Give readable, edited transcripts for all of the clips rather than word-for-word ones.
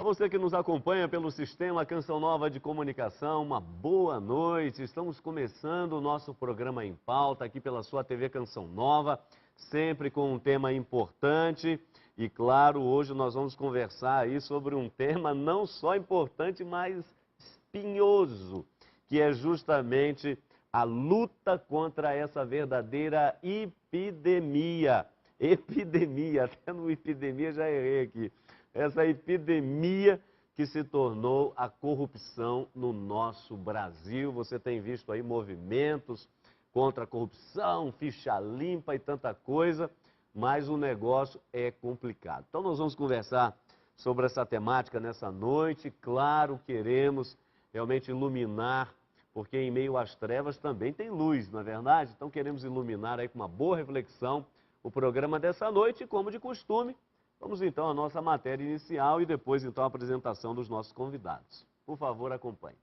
Você que nos acompanha pelo Sistema Canção Nova de Comunicação, uma boa noite. Estamos começando o nosso programa em pauta aqui pela sua TV Canção Nova, sempre com um tema importante. E claro, hoje nós vamos conversar aí sobre um tema não só importante, mas espinhoso, que é justamente a luta contra essa verdadeira epidemia. Epidemia, até no epidemia já errei aqui. Essa epidemia que se tornou a corrupção no nosso Brasil. Você tem visto aí movimentos contra a corrupção, ficha limpa e tanta coisa, mas o negócio é complicado. Então nós vamos conversar sobre essa temática nessa noite. Claro, queremos realmente iluminar, porque em meio às trevas também tem luz, não é verdade? Então queremos iluminar aí com uma boa reflexão o programa dessa noite e, como de costume, vamos então à nossa matéria inicial e depois então a apresentação dos nossos convidados. Por favor, acompanhe.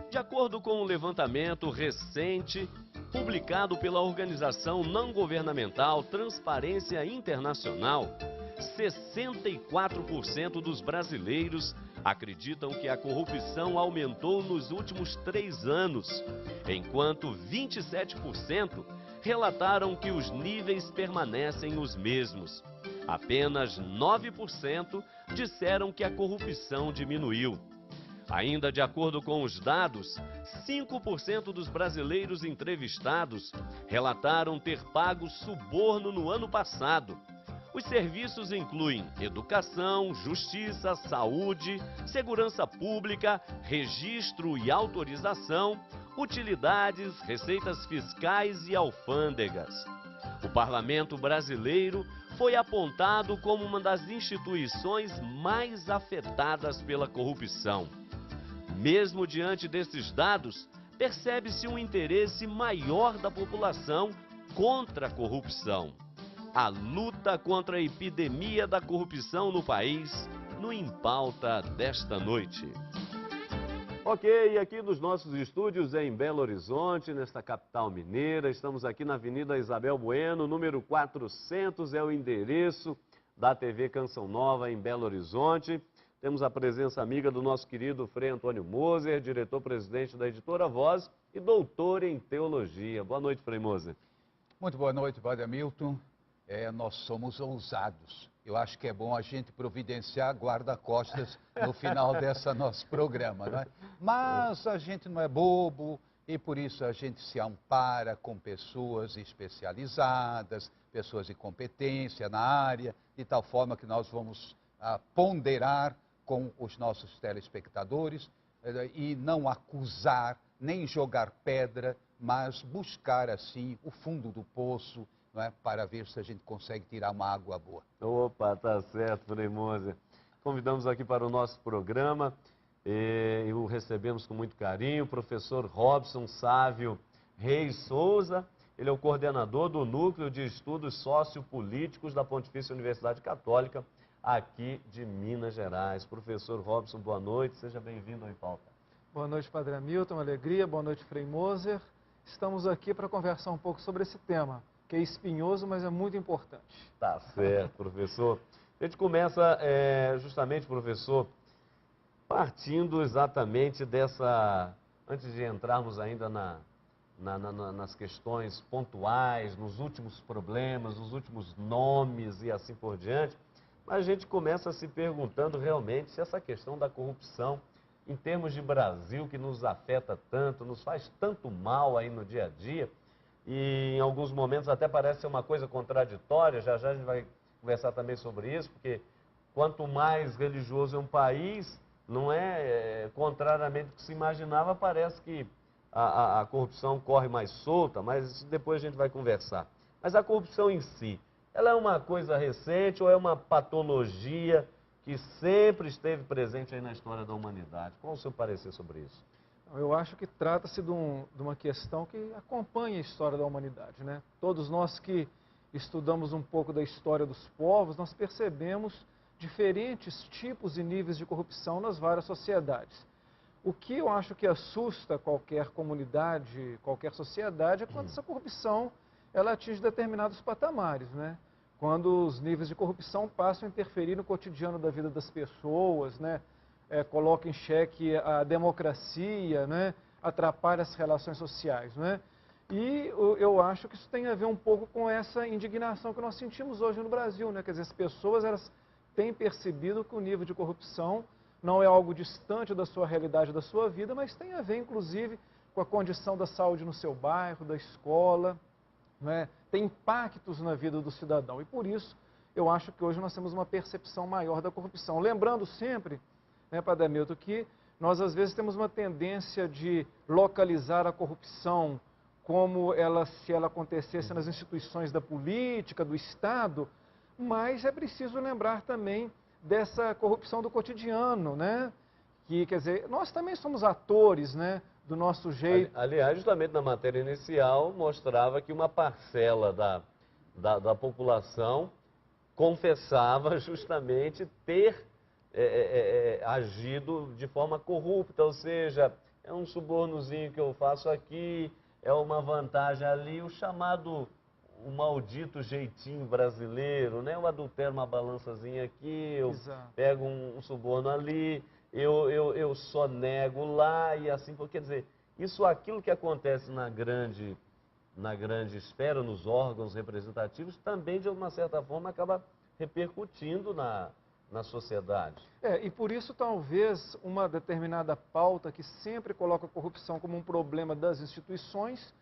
De acordo com um levantamento recente, publicado pela organização não governamental Transparência Internacional, 64% dos brasileiros acreditam que a corrupção aumentou nos últimos 3 anos, enquanto 27% relataram que os níveis permanecem os mesmos. Apenas 9% disseram que a corrupção diminuiu. Ainda de acordo com os dados, 5% dos brasileiros entrevistados relataram ter pago suborno no ano passado. Os serviços incluem educação, justiça, saúde, segurança pública, registro e autorização, utilidades, receitas fiscais e alfândegas. O Parlamento brasileiro foi apontado como uma das instituições mais afetadas pela corrupção. Mesmo diante desses dados, percebe-se um interesse maior da população contra a corrupção. A luta contra a epidemia da corrupção no país, no Em Pauta desta noite. Ok, aqui nos nossos estúdios em Belo Horizonte, nesta capital mineira, estamos aqui na Avenida Isabel Bueno, número 400, é o endereço da TV Canção Nova em Belo Horizonte. Temos a presença amiga do nosso querido Frei Antônio Moser, diretor-presidente da Editora Voz e doutor em Teologia. Boa noite, Frei Moser. Muito boa noite, Padre Hamilton. Nós somos ousados. Eu acho que é bom a gente providenciar guarda-costas no final desse nosso programa, não é? Mas a gente não é bobo e por isso a gente se ampara com pessoas especializadas, pessoas de competência na área, de tal forma que nós vamos ponderar com os nossos telespectadores e não acusar, nem jogar pedra, mas buscar assim o fundo do poço, não é? Para ver se a gente consegue tirar uma água boa. Opa, tá certo, Frei Moser. Convidamos aqui para o nosso programa e o recebemos com muito carinho, o professor Robson Sávio Reis Souza. Ele é o coordenador do Núcleo de Estudos Sociopolíticos da Pontifícia Universidade Católica aqui de Minas Gerais. Professor Robson, boa noite, seja bem-vindo ao Em Pauta. Boa noite, Padre Hamilton, uma alegria. Boa noite, Frei Moser. Estamos aqui para conversar um pouco sobre esse tema, que é espinhoso, mas é muito importante. Tá certo, professor. A gente começa justamente, professor, partindo exatamente dessa... Antes de entrarmos ainda nas questões pontuais, nos últimos problemas, nos últimos nomes e assim por diante, mas a gente começa se perguntando realmente se essa questão da corrupção, em termos de Brasil, que nos afeta tanto, nos faz tanto mal aí no dia a dia, e em alguns momentos até parece ser uma coisa contraditória, já já a gente vai conversar também sobre isso, porque quanto mais religioso é um país, não é, contrariamente ao que se imaginava, parece que a corrupção corre mais solta, mas depois a gente vai conversar. Mas a corrupção em si, ela é uma coisa recente ou é uma patologia que sempre esteve presente aí na história da humanidade? Qual o seu parecer sobre isso? Eu acho que trata-se de uma questão que acompanha a história da humanidade, né? Todos nós que estudamos um pouco da história dos povos, nós percebemos diferentes tipos e níveis de corrupção nas várias sociedades. O que eu acho que assusta qualquer comunidade, qualquer sociedade, é quando essa corrupção ela atinge determinados patamares, né? quando os níveis de corrupção passam a interferir no cotidiano da vida das pessoas, né? Coloca em xeque a democracia, né? Atrapalha as relações sociais, né? E eu acho que isso tem a ver um pouco com essa indignação que nós sentimos hoje no Brasil, né? Quer dizer, as pessoas elas têm percebido que o nível de corrupção não é algo distante da sua realidade, da sua vida, mas tem a ver, inclusive, com a condição da saúde no seu bairro, da escola, né? Tem impactos na vida do cidadão. E por isso, eu acho que hoje nós temos uma percepção maior da corrupção. Lembrando sempre, né, Padre Hamilton, que nós às vezes temos uma tendência de localizar a corrupção como se ela acontecesse nas instituições da política, do Estado, mas é preciso lembrar também dessa corrupção do cotidiano, né? Que, quer dizer, nós também somos atores, né, do nosso jeito. Aliás, justamente na matéria inicial, mostrava que uma parcela da população confessava justamente ter agido de forma corrupta, ou seja, é um subornozinho que eu faço aqui, é uma vantagem ali, o maldito jeitinho brasileiro, né? Eu adultero uma balançazinha aqui, eu pego um suborno ali, eu só nego lá e assim, quer dizer, aquilo que acontece na grande esfera, nos órgãos representativos, também de uma certa forma acaba repercutindo na sociedade. E por isso talvez uma determinada pauta que sempre coloca a corrupção como um problema das instituições,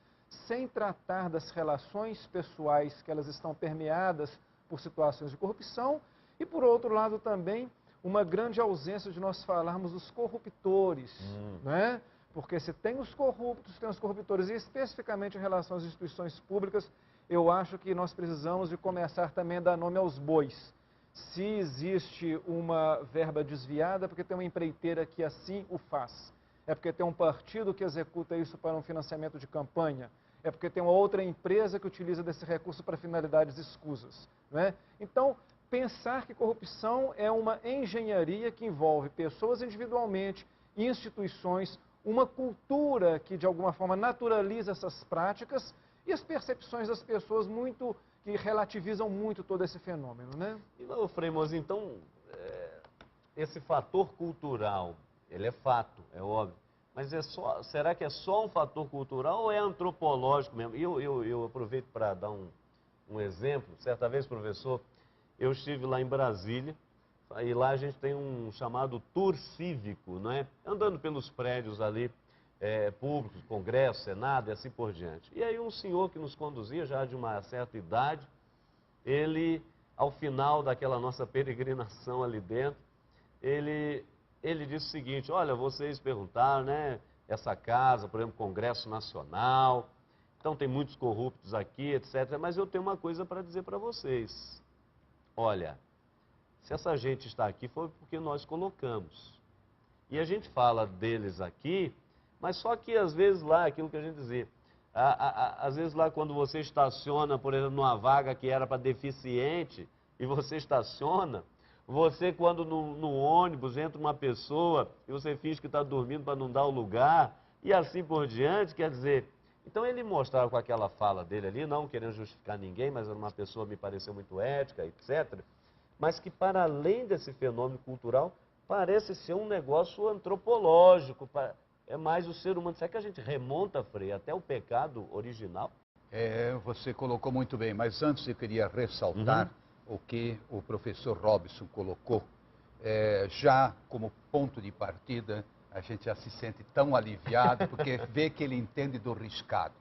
sem tratar das relações pessoais que elas estão permeadas por situações de corrupção, e por outro lado também uma grande ausência de nós falarmos dos corruptores, né? Porque se tem os corruptos, tem os corruptores, e especificamente em relação às instituições públicas, eu acho que nós precisamos de começar também a dar nome aos bois. Se existe uma verba desviada, é porque tem uma empreiteira que assim o faz. É porque tem um partido que executa isso para um financiamento de campanha. É porque tem uma outra empresa que utiliza desse recurso para finalidades escusas, né? Então, pensar que corrupção é uma engenharia que envolve pessoas individualmente, instituições, uma cultura que de alguma forma naturaliza essas práticas e as percepções das pessoas que relativizam muito todo esse fenômeno, né? E, Frei Mozinho, então, esse fator cultural, ele é fato, é óbvio, mas será que é só um fator cultural ou é antropológico mesmo? E eu aproveito para dar um exemplo. Certa vez, professor, eu estive lá em Brasília, e lá a gente tem um chamado tour cívico, né? Andando pelos prédios ali, públicos, Congresso, Senado e assim por diante. E aí um senhor que nos conduzia, já de uma certa idade, ele, ao final daquela nossa peregrinação ali dentro, ele disse o seguinte: olha, vocês perguntaram, né, essa casa, por exemplo, Congresso Nacional, então tem muitos corruptos aqui, etc. Mas eu tenho uma coisa para dizer para vocês. Olha, se essa gente está aqui foi porque nós colocamos. E a gente fala deles aqui, mas só que às vezes lá, aquilo que a gente dizia, às vezes lá quando você estaciona, por exemplo, numa vaga que era para deficiente, e você estaciona, você quando no ônibus entra uma pessoa e você finge que está dormindo para não dar o lugar, e assim por diante, quer dizer... Então ele mostrava com aquela fala dele ali, não querendo justificar ninguém, mas era uma pessoa me pareceu muito ética, etc., mas que para além desse fenômeno cultural, parece ser um negócio antropológico, é mais o ser humano. Será que a gente remonta, Frei, até o pecado original? Você colocou muito bem, mas antes eu queria ressaltar o que o professor Robson colocou. Já como ponto de partida, a gente já se sente tão aliviado, porque vê que ele entende do riscado.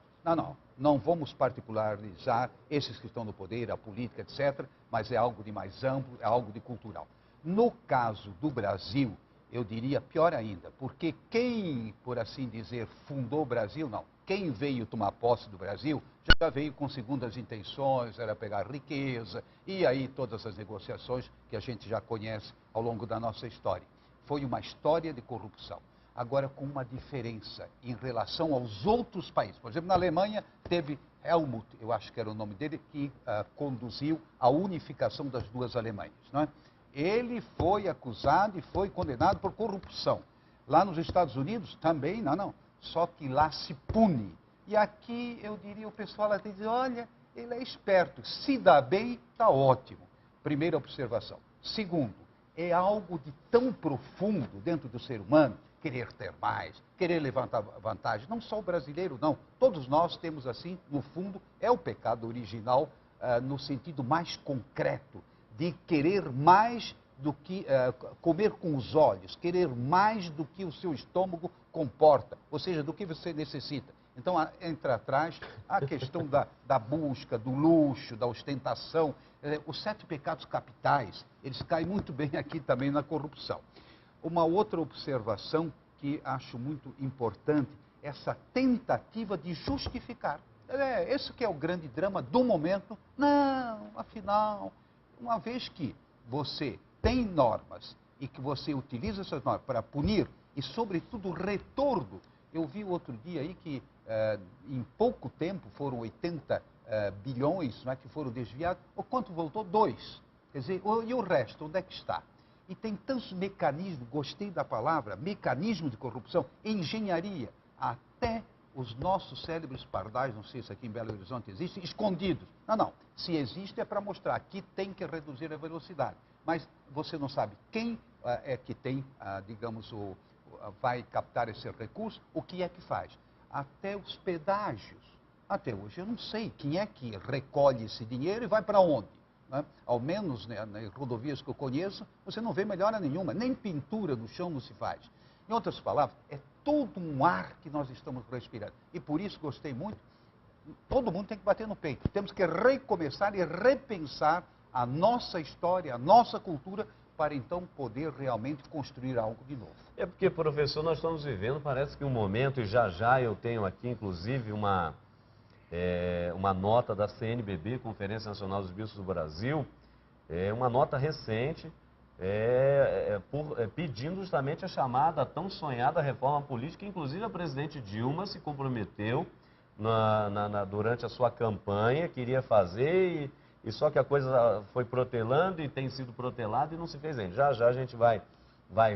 Não vamos particularizar esses que estão no poder, a política, etc., mas é algo de mais amplo, é algo de cultural. No caso do Brasil, eu diria pior ainda, porque quem, por assim dizer, fundou o Brasil, não. Quem veio tomar posse do Brasil já veio com segundas intenções, era pegar riqueza, e aí todas as negociações que a gente já conhece ao longo da nossa história. Foi uma história de corrupção. Agora com uma diferença em relação aos outros países. Por exemplo, na Alemanha teve Helmut, eu acho que era o nome dele, que conduziu a unificação das duas Alemanhas, não é? Ele foi acusado e foi condenado por corrupção. Lá nos Estados Unidos também, não. Só que lá se pune. E aqui eu diria, o pessoal até diz, olha, ele é esperto. Se dá bem, está ótimo. Primeira observação. Segundo, é algo de tão profundo dentro do ser humano, querer ter mais, querer levantar vantagem. Não só o brasileiro, não. Todos nós temos assim, no fundo, é o pecado original, no sentido mais concreto, de querer mais do que comer com os olhos, querer mais do que o seu estômago comporta, ou seja, do que você necessita. Então, entra atrás a questão da busca, do luxo, da ostentação. Os 7 pecados capitais, eles caem muito bem aqui também na corrupção. Uma outra observação que acho muito importante, essa tentativa de justificar. Esse que é o grande drama do momento. Não, afinal, uma vez que você tem normas e que você utiliza essas normas para punir e, sobretudo, retorno. Eu vi outro dia aí que em pouco tempo foram 80 bilhões, não é, que foram desviados. O quanto voltou? 2. Quer dizer, e o resto, onde é que está? E tem tantos mecanismos, gostei da palavra, mecanismo de corrupção, engenharia, até os nossos cérebros pardais, não sei se aqui em Belo Horizonte existem, escondidos. Não. Se existe é para mostrar que tem que reduzir a velocidade. Mas você não sabe quem é que tem, digamos, vai captar esse recurso, o que é que faz. Até os pedágios. Até hoje eu não sei quem é que recolhe esse dinheiro e vai para onde. Né? Ao menos, né, nas rodovias que eu conheço, você não vê melhora nenhuma, nem pintura no chão não se faz. Em outras palavras, é todo um ar que nós estamos respirando. E por isso gostei muito, todo mundo tem que bater no peito. Temos que recomeçar e repensar a nossa história, a nossa cultura, para então poder realmente construir algo de novo. É porque, professor, nós estamos vivendo, parece que um momento, e já eu tenho aqui, inclusive, uma nota da CNBB, Conferência Nacional dos Bispos do Brasil, uma nota recente, pedindo justamente a chamada, tão sonhada reforma política, inclusive a presidente Dilma se comprometeu durante a sua campanha, queria fazer, e só que a coisa foi protelando e tem sido protelada e não se fez ainda. Já a gente vai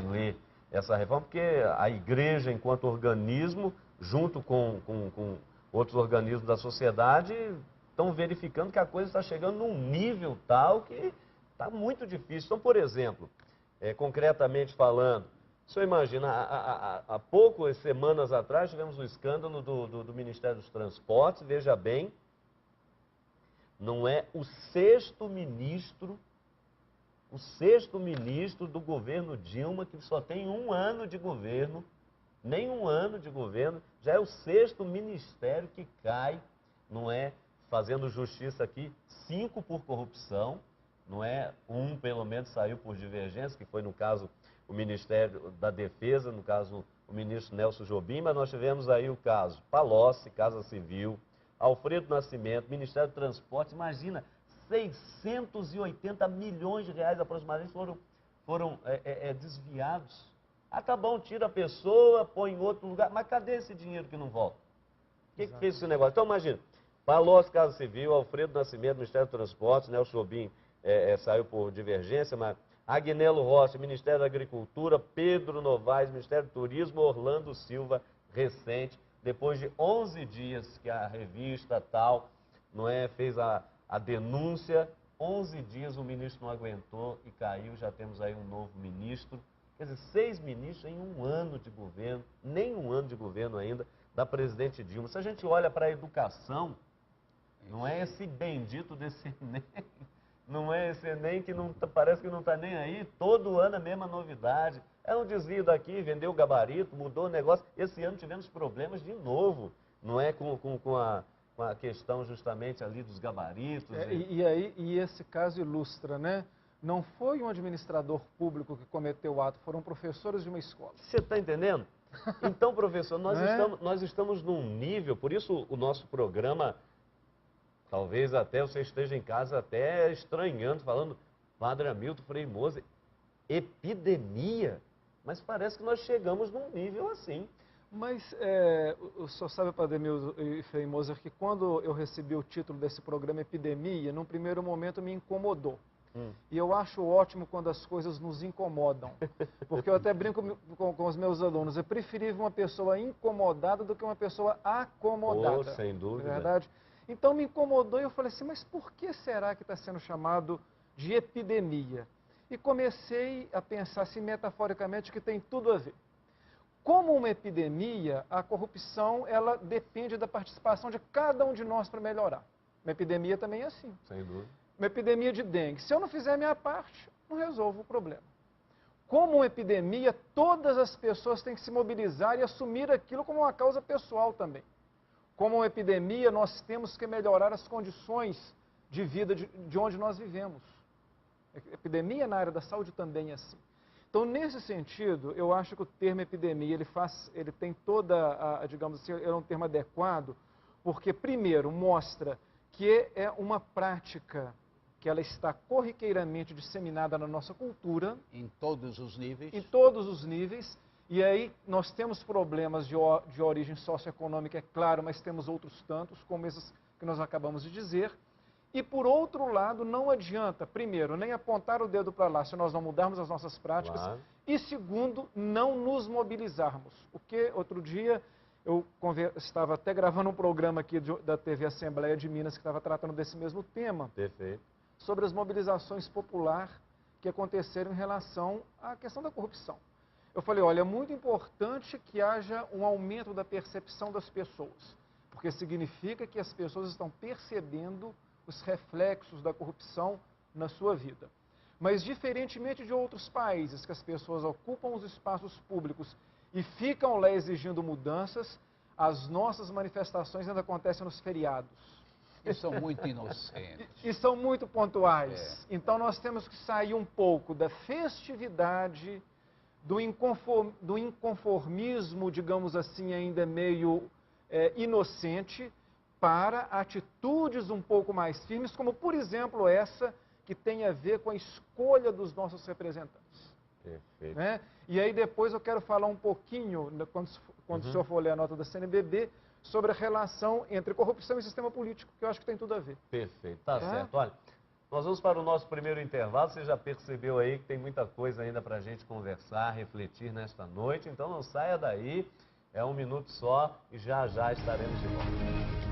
ler essa reforma, porque a igreja, enquanto organismo, junto com outros organismos da sociedade, estão verificando que a coisa está chegando num nível tal que está muito difícil. Então, por exemplo, concretamente falando, o senhor imagina, há poucas semanas atrás tivemos o escândalo do Ministério dos Transportes, veja bem, não é o sexto ministro do governo Dilma, que só tem 1 ano de governo, nem 1 ano de governo, já é o 6º ministério que cai, não é, fazendo justiça aqui, 5 por corrupção, não é, 1 pelo menos saiu por divergência, que foi no caso o Ministério da Defesa, no caso o ministro Nelson Jobim, mas nós tivemos aí o caso Palocci, Casa Civil, Alfredo Nascimento, Ministério do Transporte, imagina, 680 milhões de reais aproximadamente foram desviados. Ah, tá bom, tira a pessoa, põe em outro lugar, mas cadê esse dinheiro que não volta? O que fez esse negócio? Então, imagina, Palocci, Casa Civil, Alfredo Nascimento, Ministério do Transporte, Nelson Jobim saiu por divergência, mas Agnello Rossi, Ministério da Agricultura, Pedro Novaes, Ministério do Turismo, Orlando Silva, recente, depois de 11 dias que a revista tal, não é, fez a denúncia, 11 dias o ministro não aguentou e caiu, já temos aí um novo ministro. Quer dizer, 6 ministros em 1 ano de governo, nem 1 ano de governo ainda, da presidente Dilma. Se a gente olha para a educação, não é esse bendito desse Enem, não é esse Enem que não, parece que não está nem aí, todo ano a mesma novidade. É um desvio daqui, vendeu o gabarito, mudou o negócio. Esse ano tivemos problemas de novo, não é, com a questão justamente ali dos gabaritos. E esse caso ilustra, né? Não foi um administrador público que cometeu o ato, foram professores de uma escola. Você está entendendo? Então, professor, nós estamos num nível, por isso o nosso programa, talvez até você esteja em casa até estranhando, falando, Padre Hamilton Frei Moser, epidemia, mas parece que nós chegamos num nível assim. Mas o senhor sabe, Padre Hamilton e Frei Moser, que quando eu recebi o título desse programa Epidemia, num primeiro momento me incomodou. E eu acho ótimo quando as coisas nos incomodam. Porque eu até brinco com os meus alunos, é preferível uma pessoa incomodada do que uma pessoa acomodada. Sem dúvida. Não é verdade? Então me incomodou e eu falei assim, mas por que será que está sendo chamado de epidemia? E comecei a pensar assim, metaforicamente, que tem tudo a ver. Como uma epidemia, a corrupção ela depende da participação de cada um de nós para melhorar. Uma epidemia também é assim. Sem dúvida. Uma epidemia de dengue. Se eu não fizer a minha parte, não resolvo o problema. Como uma epidemia, todas as pessoas têm que se mobilizar e assumir aquilo como uma causa pessoal também. Como uma epidemia, nós temos que melhorar as condições de vida de onde nós vivemos. A epidemia na área da saúde também é assim. Então, nesse sentido, eu acho que o termo epidemia, ele tem toda, digamos assim, é um termo adequado, porque, primeiro, mostra que é uma prática que ela está corriqueiramente disseminada na nossa cultura. Em todos os níveis. Em todos os níveis. E aí nós temos problemas de origem socioeconômica, é claro, mas temos outros tantos, como esses que nós acabamos de dizer. E, por outro lado, não adianta, primeiro, nem apontar o dedo para lá se nós não mudarmos as nossas práticas. Claro. E, segundo, não nos mobilizarmos. Porque, outro dia, eu estava até gravando um programa aqui da TV Assembleia de Minas, que estava tratando desse mesmo tema. Perfeito. Sobre as mobilizações populares que aconteceram em relação à questão da corrupção. Eu falei, olha, é muito importante que haja um aumento da percepção das pessoas, porque significa que as pessoas estão percebendo os reflexos da corrupção na sua vida. Mas, diferentemente de outros países, que as pessoas ocupam os espaços públicos e ficam lá exigindo mudanças, as nossas manifestações ainda acontecem nos feriados. E são muito inocentes. E são muito pontuais. É. Então, nós temos que sair um pouco da festividade, do inconformismo, digamos assim, ainda meio inocente, para atitudes um pouco mais firmes, como, por exemplo, essa que tem a ver com a escolha dos nossos representantes. Perfeito. Né? E aí depois eu quero falar um pouquinho, quando o senhor for ler a nota da CNBB, sobre a relação entre corrupção e sistema político, que eu acho que tem tudo a ver. Perfeito, tá certo. Olha, nós vamos para o nosso primeiro intervalo. Você já percebeu aí que tem muita coisa ainda para a gente conversar, refletir nesta noite. Então não saia daí, é um minuto só e já já estaremos de volta.